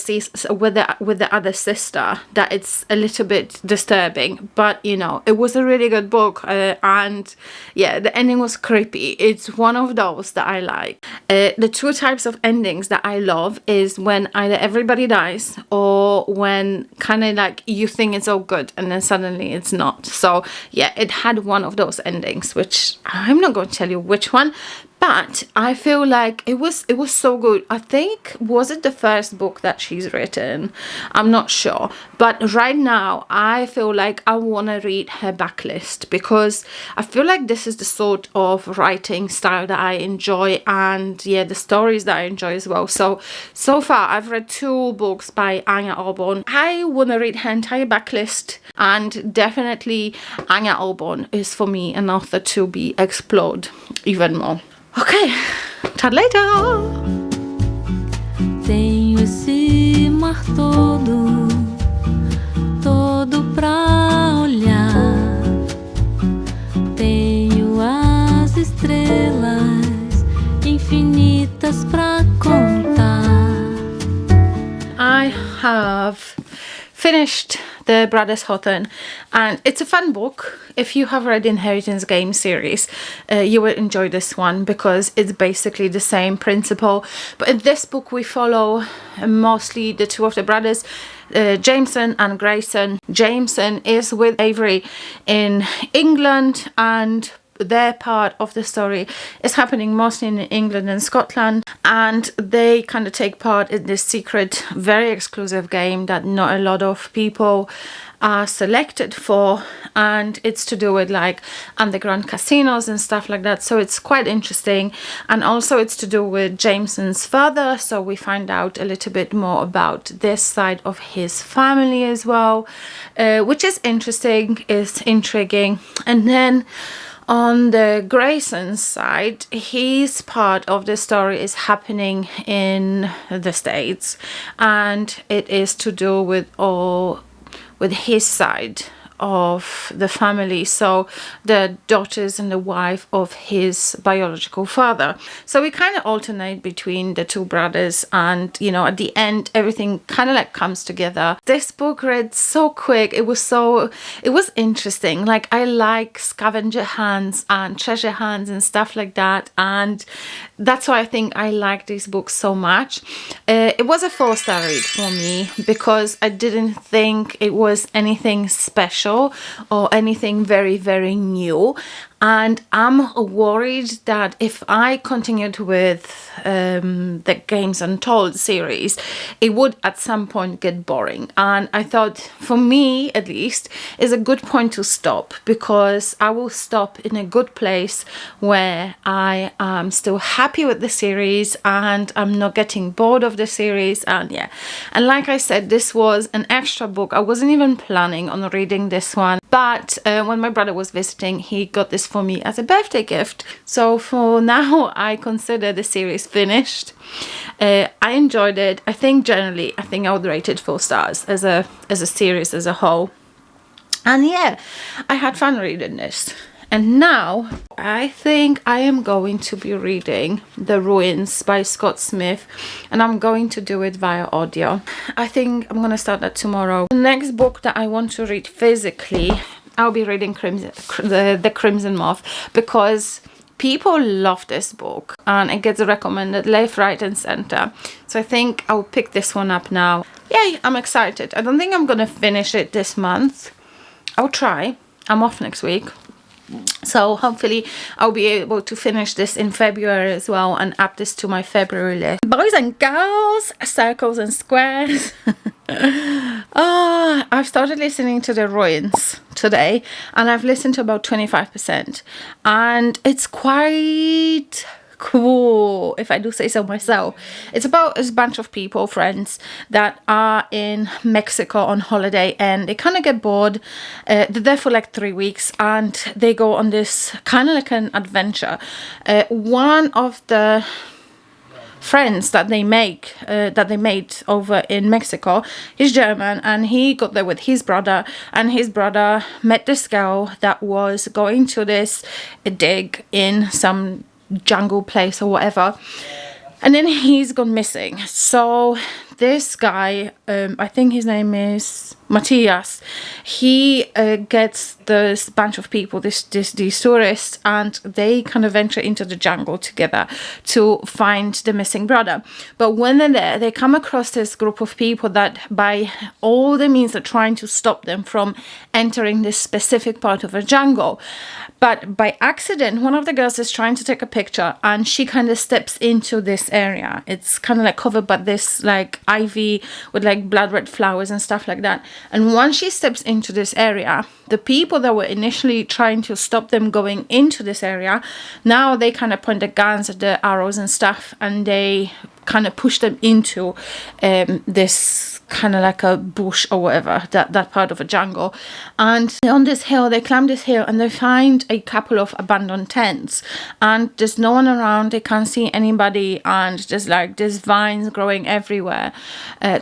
sister that it's a little bit disturbing, but you know, it was a really good book, and yeah, the ending was creepy. It's one of those that I like. The 2 types of endings that I love is when either everybody dies or when kind of like you think it's all good and then suddenly it's not. So yeah, it had one of those endings, which I'm not going to tell you which one, but I feel like it was so good. I think, was it the first book that she's written? I'm not sure. But right now, I feel like I want to read her backlist, because I feel like this is the sort of writing style that I enjoy, and yeah, the stories that I enjoy as well. So far, I've read 2 books by Anya Alborn. I want to read her entire backlist, and definitely Anya Alborn is for me an author to be explored even more. Ok, chat later! Tenho esse mar todo pra olhar. Tenho as estrelas infinitas pra contar. I have finished the Brothers Hawthorne, and it's a fun book. If you have read Inheritance Game series, you will enjoy this one because it's basically the same principle. But in this book we follow mostly the 2 of the brothers, Jameson and Grayson. Jameson is with Avery in England, and their part of the story is happening mostly in England and Scotland, and they kind of take part in this secret, very exclusive game that not a lot of people are selected for, and it's to do with like underground casinos and stuff like that. So it's quite interesting, and also it's to do with Jameson's father, so we find out a little bit more about this side of his family as well, which is interesting, is intriguing. And then on the Grayson's side, his part of the story is happening in the States, and it is to do with his side of the family, so the daughters and the wife of his biological father. So we kind of alternate between the two brothers, and you know, at the end everything kind of like comes together. This book read so quick. It was interesting. Like, I like scavenger hunts and treasure hunts and stuff like that, and that's why I think I like these books so much. It was a 4-star read for me because I didn't think it was anything special or anything very, very new. And I'm worried that if I continued with the Games Untold series, it would at some point get boring. And I thought, for me at least, is a good point to stop, because I will stop in a good place where I am still happy with the series and I'm not getting bored of the series. And yeah, and like I said, this was an extra book. I wasn't even planning on reading this one, but when my brother was visiting, he got this for me as a birthday gift. So for now, I consider the series finished. I enjoyed it. I think generally, I would rate it 4 stars as a series as a whole. And yeah, I had fun reading this. And now I think I am going to be reading The Ruins by Scott Smith, and I'm going to do it via audio. I think I'm going to start that tomorrow. The next book that I want to read physically, I'll be reading the Crimson Moth, because people love this book and it gets recommended left, right and center. So I think I'll pick this one up now. Yay, I'm excited. I don't think I'm gonna finish it this month. I'll try. I'm off next week, so hopefully I'll be able to finish this in February as well and add this to my February list. Boys and girls, circles and squares. Oh, I've started listening to The Ruins today, and I've listened to about 25%, and it's quite cool, if I do say so myself. It's about a bunch of people, friends, that are in Mexico on holiday, and they kind of get bored. They're there for like 3 weeks, and they go on this kind of like an adventure. One of the friends that they made over in Mexico, he's German, and he got there with his brother, and his brother met this girl that was going to this dig in some jungle place or whatever, and then he's gone missing. So this guy, I think his name is Matthias, he gets this bunch of people, these tourists, and they kind of venture into the jungle together to find the missing brother. But when they're there, they come across this group of people that by all the means are trying to stop them from entering this specific part of a jungle. But by accident, one of the girls is trying to take a picture, and she kind of steps into this area. It's kind of like covered by this like ivy with like blood red flowers and stuff like that. And once she steps into this area, the people that were initially trying to stop them going into this area, now they kind of point the guns at the arrows and stuff, and they kind of push them into this kind of like a bush or whatever, that part of a jungle. And on this hill, they climb this hill, and they find a couple of abandoned tents, and there's no one around. They can't see anybody, and there's vines growing everywhere,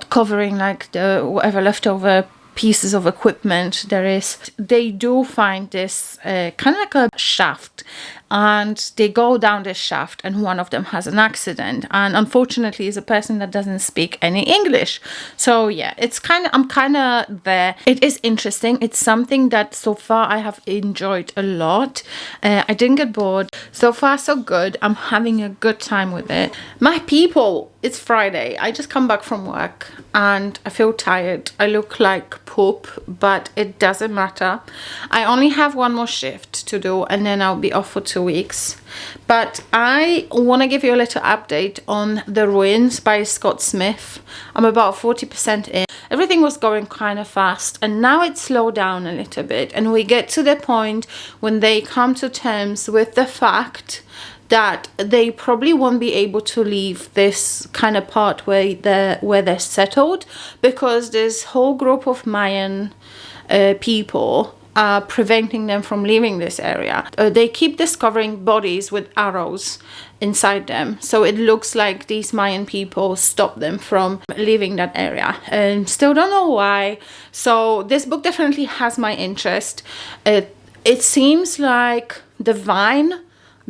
covering like the whatever leftover pieces of equipment there is. They do find this kind of like a shaft, and they go down this shaft, and one of them has an accident, and unfortunately is a person that doesn't speak any English. So yeah, it's I'm kind of there. It is interesting. It's something that so far I have enjoyed a lot. I didn't get bored. So far so good. I'm having a good time with it. My people, it's Friday. I just come back from work and I feel tired. I look like poop, but it doesn't matter. I only have one more shift to do and then I'll be off for 2 weeks. But I want to give you a little update on The Ruins by Scott Smith. I'm about 40% in. Everything was going kind of fast and now it's slowed down a little bit, and we get to the point when they come to terms with the fact that they probably won't be able to leave this kind of part where they're settled, because this whole group of Mayan people are preventing them from leaving this area. They keep discovering bodies with arrows inside them, so it looks like these Mayan people stopped them from leaving that area, and still don't know why. So this book definitely has my interest. It seems like the vine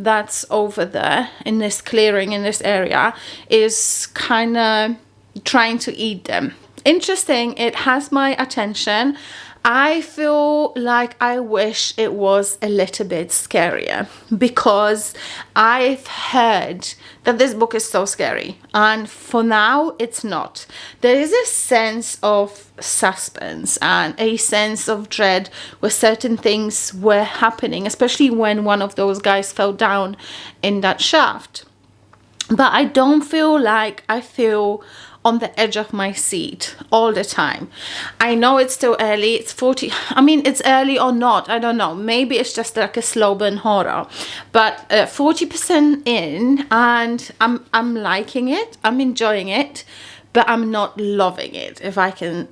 that's over there in this clearing in this area is kind of trying to eat them. Interesting. It has my attention. I feel like I wish it was a little bit scarier, because I've heard that this book is so scary, and for now it's not. There is a sense of suspense and a sense of dread where certain things were happening, especially when one of those guys fell down in that shaft. But I don't feel like I feel on the edge of my seat all the time. I know it's still early. It's 40. I mean, it's early or not. I don't know. Maybe it's just like a slow burn horror. But 40% in, and I'm liking it. I'm enjoying it, but I'm not loving it, if I can,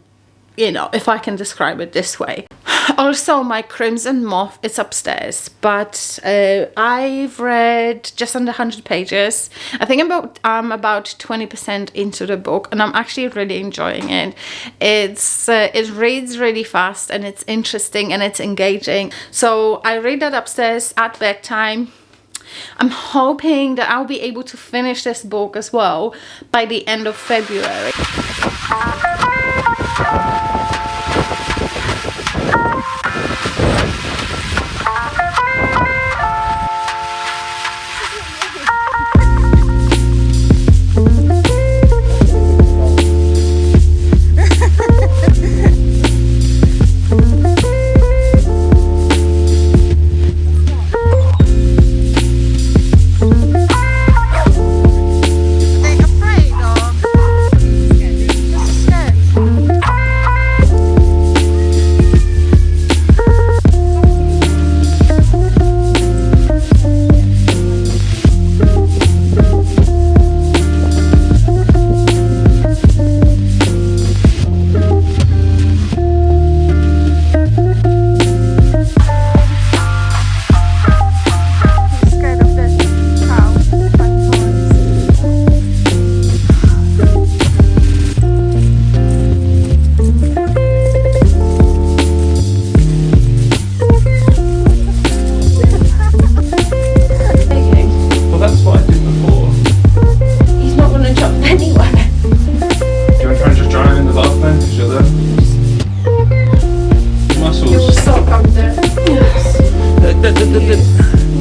if I can describe it this way. Also, my Crimson Moth is upstairs, but I've read just under 100 pages. I think I'm about 20% into the book, and I'm actually really enjoying it. It reads really fast, and it's interesting, and it's engaging. So I read that upstairs at bedtime. I'm hoping that I'll be able to finish this book as well by the end of February.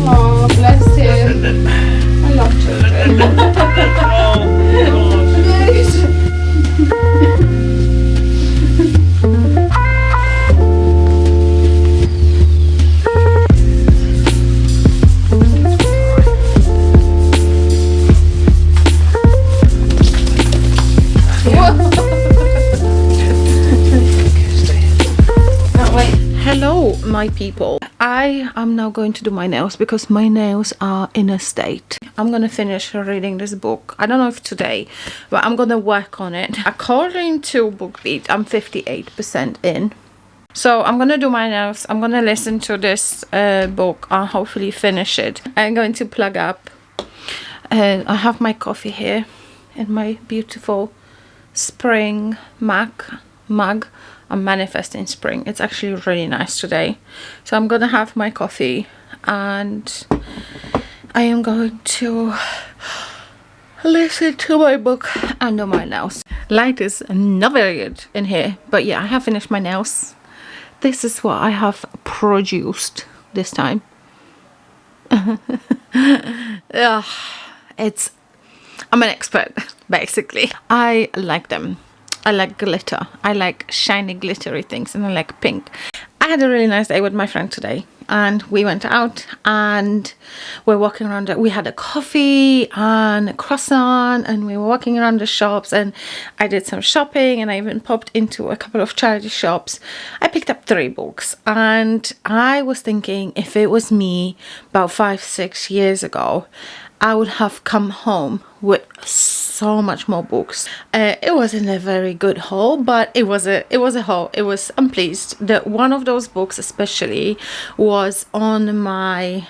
Oh, bless him. I love children. Hello, my people. I am now going to do my nails because my nails are in a state. I'm gonna finish reading this book. I don't know if today, but I'm gonna work on it. According to BookBeat, I'm 58% in. So I'm gonna do my nails. I'm gonna listen to this book and hopefully finish it. I'm going to plug up. I have my coffee here in my beautiful spring mug. I'm manifesting spring. It's actually really nice today. So I'm gonna have my coffee and I am going to listen to my book and do my nails. Light is not very good in here, but yeah, I have finished my nails. This is what I have produced this time. I'm an expert, basically. I like them. I like glitter. I like shiny glittery things, and I like pink. I had a really nice day with my friend today, and we went out and we're walking around. We had a coffee and a croissant, and we were walking around the shops, and I did some shopping, and I even popped into a couple of charity shops. I picked up 3 books, and I was thinking, if it was me about 5-6 years ago, I would have come home with so much more books. It wasn't a very good haul, but it was a haul. I'm pleased that one of those books especially was on my,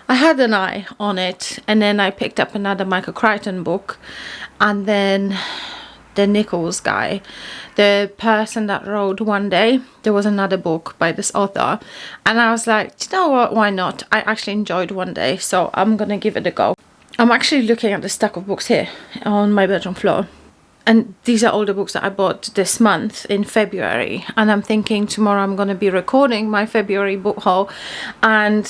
I had an eye on it, and then I picked up another Michael Crichton book, and then the Nichols guy, the person that wrote One Day. There was another book by this author, and I was like, you know what, why not? I actually enjoyed One Day, so I'm gonna give it a go. I'm actually looking at the stack of books here on my bedroom floor, and these are all the books that I bought this month in February, and I'm thinking tomorrow I'm gonna be recording my February book haul. And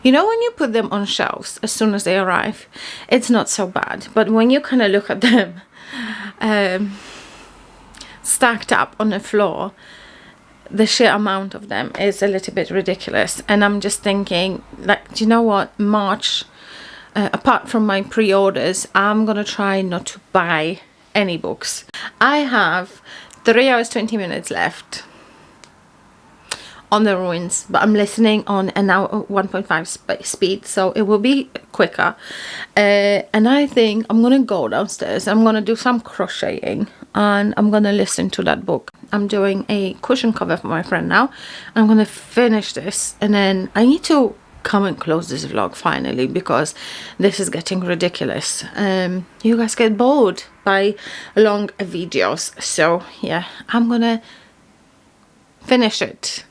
you know, when you put them on shelves as soon as they arrive, it's not so bad, but when you kind of look at them stacked up on the floor, the sheer amount of them is a little bit ridiculous. And I'm just thinking, like, do you know what, March, apart from my pre-orders, I'm gonna try not to buy any books. I have 3 hours 20 minutes left on the ruins, but I'm listening on an hour 1.5 speed, so it will be quicker. And I think I'm gonna go downstairs, I'm gonna do some crocheting, and I'm gonna listen to that book. I'm doing a cushion cover for my friend now. I'm gonna finish this, and then I need to come and close this vlog finally, because this is getting ridiculous. You guys get bored by long videos, so yeah, I'm gonna finish it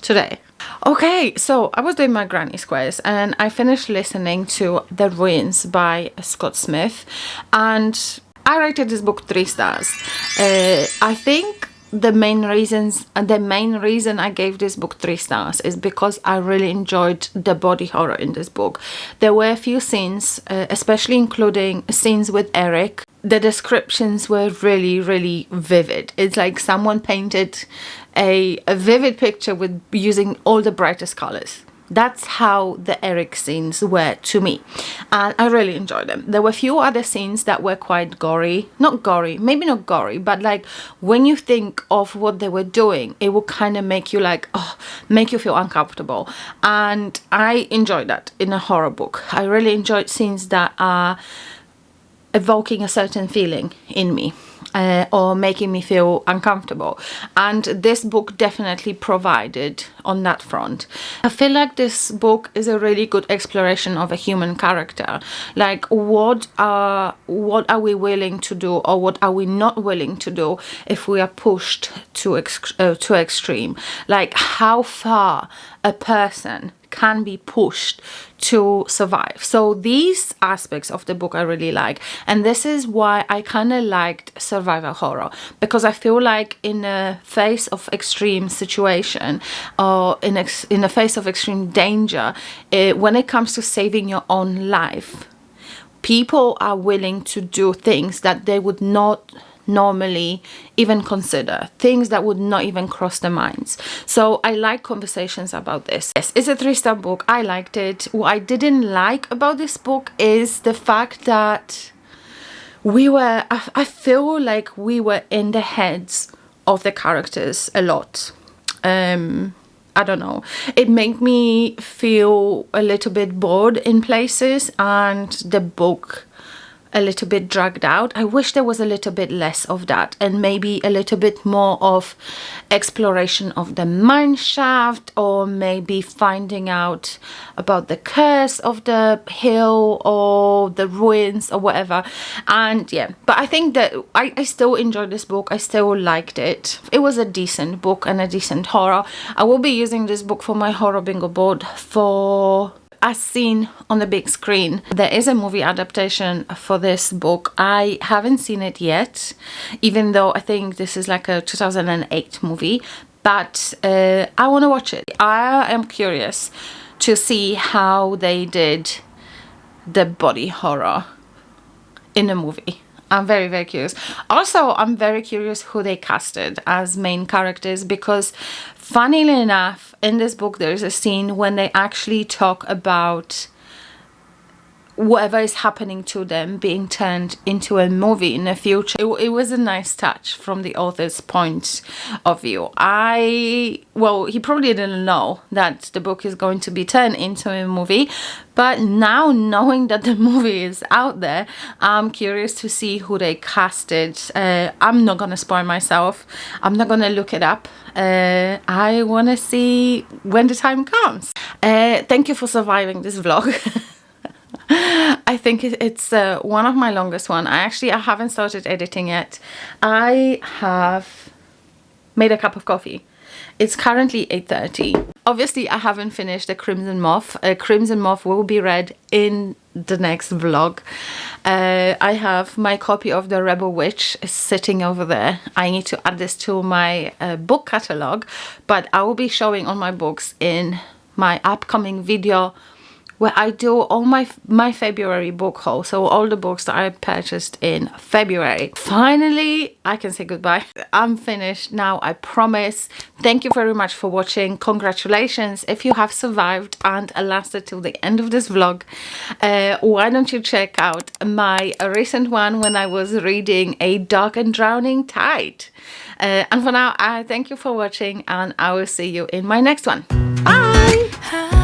today. Okay, so I was doing my granny squares, and I finished listening to The Ruins by Scott Smith, and I rated this book 3 stars. I think the main reason I gave this book 3 stars is because I really enjoyed the body horror in this book. There were a few scenes, especially including scenes with Eric. The descriptions were really, really vivid. It's like someone painted a vivid picture with using all the brightest colors. That's how the Eric scenes were to me, and I really enjoyed them. There were a few other scenes that were quite gory. Not gory, maybe not gory, but like when you think of what they were doing, it will kind of make you like, oh, make you feel uncomfortable. And I enjoyed that in a horror book. I really enjoyed scenes that are evoking a certain feeling in me. Or making me feel uncomfortable, and this book definitely provided on that front. I feel like this book is a really good exploration of a human character. Like, what are we willing to do, or what are we not willing to do if we are pushed to extreme? Like, how far a person can be pushed to survive. So these aspects of the book I really like, and this is why I kind of liked survival horror, because I feel like in a face of extreme situation, or in a face of extreme danger, when it comes to saving your own life, people are willing to do things that they would not normally even consider, things that would not even cross their minds. So I like conversations about this. Yes, it's a 3-star book. I liked it. What I didn't like about this book is the fact that I feel like we were in the heads of the characters a lot. I don't know, it made me feel a little bit bored in places, and the book a little bit dragged out. I wish there was a little bit less of that, and maybe a little bit more of exploration of the mine shaft, or maybe finding out about the curse of the hill or the ruins or whatever. And yeah, but I think that I still enjoyed this book. I still liked it. It was a decent book and a decent horror. I will be using this book for my horror bingo board for as seen on the big screen. There is a movie adaptation for this book. I haven't seen it yet, even though I think this is like a 2008 movie, but I want to watch it. I am curious to see how they did the body horror in a movie. I'm very, very curious. Also, I'm very curious who they casted as main characters, because funnily enough, in this book, there is a scene when they actually talk about whatever is happening to them being turned into a movie in the future. It was a nice touch from the author's point of view. Well, he probably didn't know that the book is going to be turned into a movie, but now knowing that the movie is out there, I'm curious to see who they casted. I'm not gonna spoil myself. I'm not gonna look it up. I want to see when the time comes. Thank you for surviving this vlog. I think it's one of my longest one. I haven't started editing yet. I have made a cup of coffee. It's currently 8:30. Obviously, I haven't finished the Crimson Moth. Crimson Moth will be read in the next vlog. I have my copy of The Rebel Witch sitting over there. I need to add this to my book catalogue, but I will be showing all my books in my upcoming video where I do all my February book haul, so all the books that I purchased in February. Finally, I can say goodbye. I'm finished now, I promise. Thank you very much for watching. Congratulations if you have survived and lasted till the end of this vlog. Why don't you check out my recent one when I was reading A Dark and Drowning Tide. And for now, I thank you for watching, and I will see you in my next one. Bye!